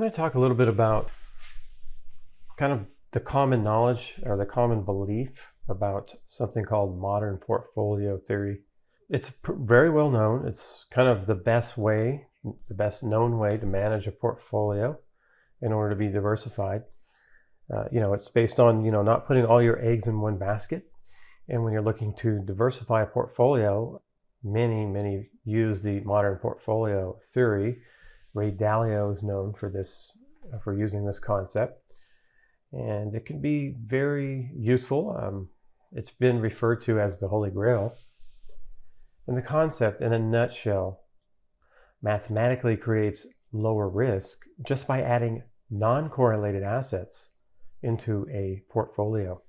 going to talk a little bit about kind of the common knowledge or the common belief about something called modern portfolio theory. It's very well known. It's kind of the best way, the best known way to manage a portfolio in order to be diversified. It's based on, not putting all your eggs in one basket. And when you're looking to diversify a portfolio, many use the modern portfolio theory. Ray Dalio is known for this, for using this concept. And it can be very useful. It's been referred to as the Holy Grail. And the concept, in a nutshell, mathematically creates lower risk just by adding non-correlated assets into a portfolio.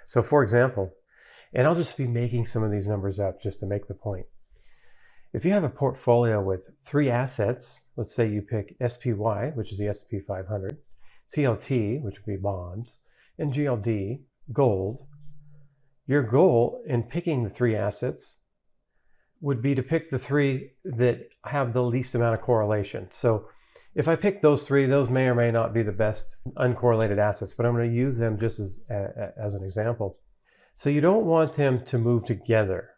So for example, and I'll just be making some of these numbers up just to make the point. If you have a portfolio with 3 assets, let's say you pick SPY, which is the S&P 500, TLT, which would be bonds, and GLD, gold, your goal in picking the 3 assets would be to pick the 3 that have the least amount of correlation. So if I pick those 3, those may or may not be the best uncorrelated assets, but I'm going to use them just as an example. So you don't want them to move together.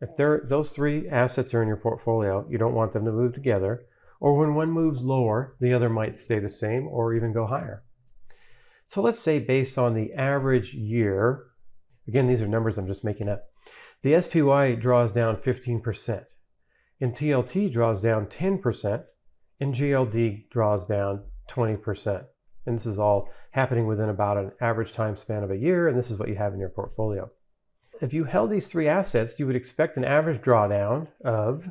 If those 3 assets are in your portfolio, you don't want them to move together, or when one moves lower, the other might stay the same or even go higher. So let's say based on the average year, again, these are numbers I'm just making up, the SPY draws down 15%, and TLT draws down 10%, and GLD draws down 20%. And this is all happening within about an average time span of a year, and this is what you have in your portfolio. If you held these 3 assets, you would expect an average drawdown of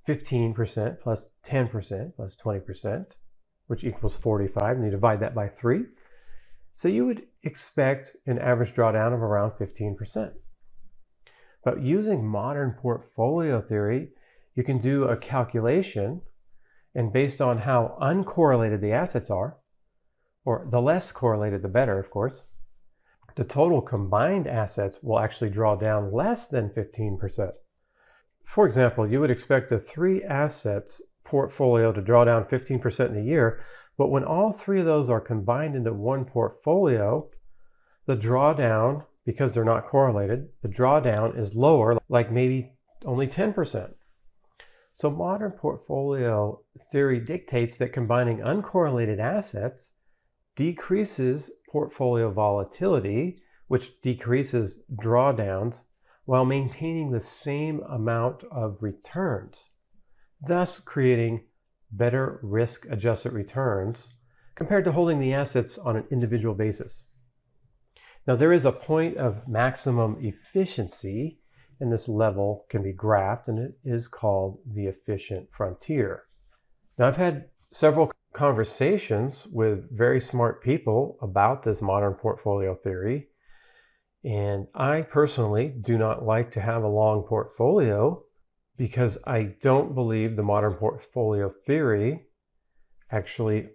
15% plus 10% plus 20%, which equals 45, and you divide that by 3. So you would expect an average drawdown of around 15%. But using modern portfolio theory, you can do a calculation, and based on how uncorrelated the assets are, or the less correlated the better, of course, the total combined assets will actually draw down less than 15%. For example, you would expect a 3 assets portfolio to draw down 15% in a year, but when all 3 of those are combined into one portfolio, the drawdown, because they're not correlated, the drawdown is lower, like maybe only 10%. So modern portfolio theory dictates that combining uncorrelated assets decreases portfolio volatility, which decreases drawdowns, while maintaining the same amount of returns, thus creating better risk-adjusted returns compared to holding the assets on an individual basis. Now, there is a point of maximum efficiency, and this level can be graphed, and it is called the efficient frontier. Now, I've had several conversations with very smart people about this modern portfolio theory, and I personally do not like to have a long portfolio because I don't believe the modern portfolio theory actually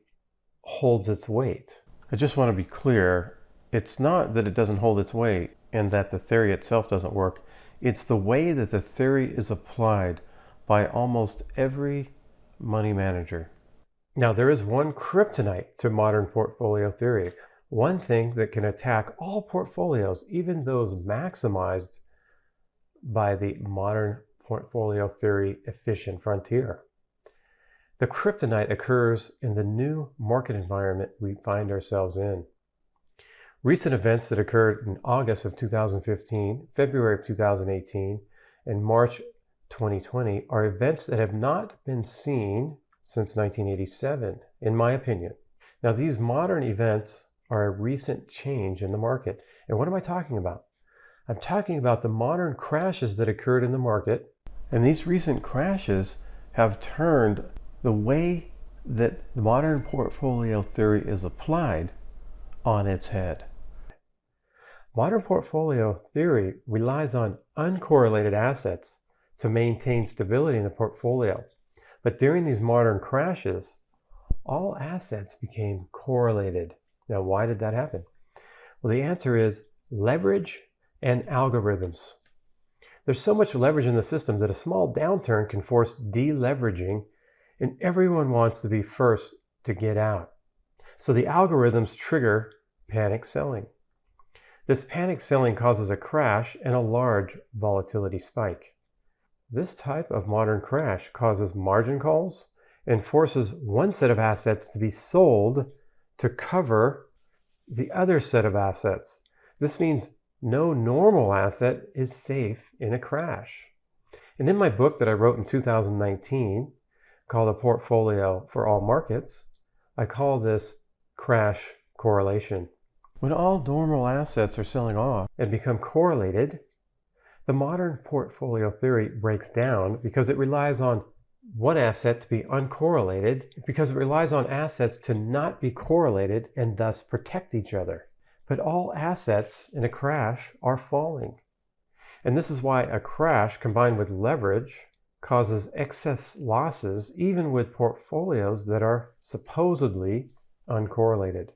holds its weight. I just want to be clear, it's not that it doesn't hold its weight and that the theory itself doesn't work. It's the way that the theory is applied by almost every money manager. Now, there is one kryptonite to modern portfolio theory. One thing that can attack all portfolios, even those maximized by the modern portfolio theory efficient frontier. The kryptonite occurs in the new market environment we find ourselves in. Recent events that occurred in August of 2015, February of 2018, and March 2020 are events that have not been seen since 1987, in my opinion. Now, these modern events are a recent change in the market. And what am I talking about? I'm talking about the modern crashes that occurred in the market. And these recent crashes have turned the way that the modern portfolio theory is applied on its head. Modern portfolio theory relies on uncorrelated assets to maintain stability in the portfolio. But during these modern crashes, all assets became correlated. Now, why did that happen? Well, the answer is leverage and algorithms. There's so much leverage in the system that a small downturn can force deleveraging, and everyone wants to be first to get out. So the algorithms trigger panic selling. This panic selling causes a crash and a large volatility spike. This type of modern crash causes margin calls and forces one set of assets to be sold to cover the other set of assets. This means no normal asset is safe in a crash. And in my book that I wrote in 2019, called A Portfolio for All Markets, I call this crash correlation. When all normal assets are selling off and become correlated, the modern portfolio theory breaks down because it relies on one asset to be uncorrelated, because it relies on assets to not be correlated and thus protect each other. But all assets in a crash are falling. And this is why a crash combined with leverage causes excess losses even with portfolios that are supposedly uncorrelated.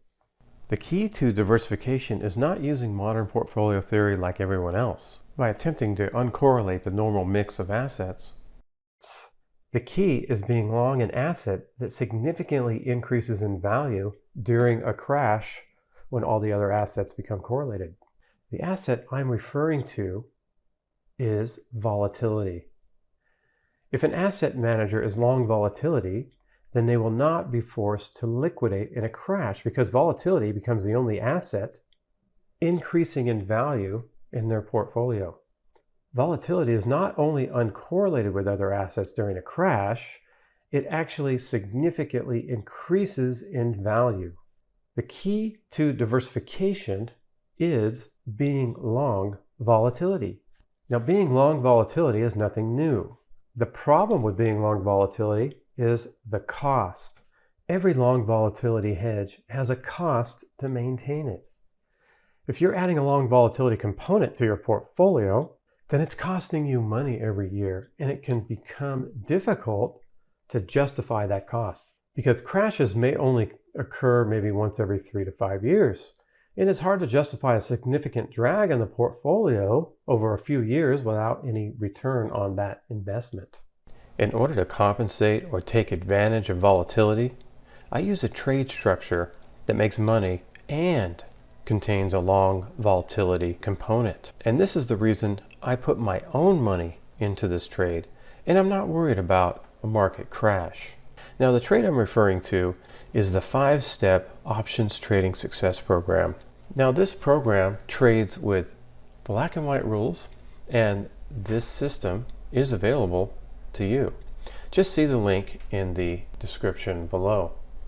The key to diversification is not using modern portfolio theory like everyone else by attempting to uncorrelate the normal mix of assets. The key is being long an asset that significantly increases in value during a crash when all the other assets become correlated. The asset I'm referring to is volatility. If an asset manager is long volatility, then they will not be forced to liquidate in a crash because volatility becomes the only asset increasing in value in their portfolio. Volatility is not only uncorrelated with other assets during a crash, it actually significantly increases in value. The key to diversification is being long volatility. Now, being long volatility is nothing new. The problem with being long volatility is the cost. Every long volatility hedge has a cost to maintain it. If you're adding a long volatility component to your portfolio, then it's costing you money every year, and it can become difficult to justify that cost because crashes may only occur maybe once every 3 to 5 years. And it's hard to justify a significant drag on the portfolio over a few years without any return on that investment. In order to compensate or take advantage of volatility, I use a trade structure that makes money and contains a long volatility component. And this is the reason I put my own money into this trade, and I'm not worried about a market crash. Now, the trade I'm referring to is the 5-step options trading success program. Now, this program trades with black and white rules, and this system is available to you. Just see the link in the description below.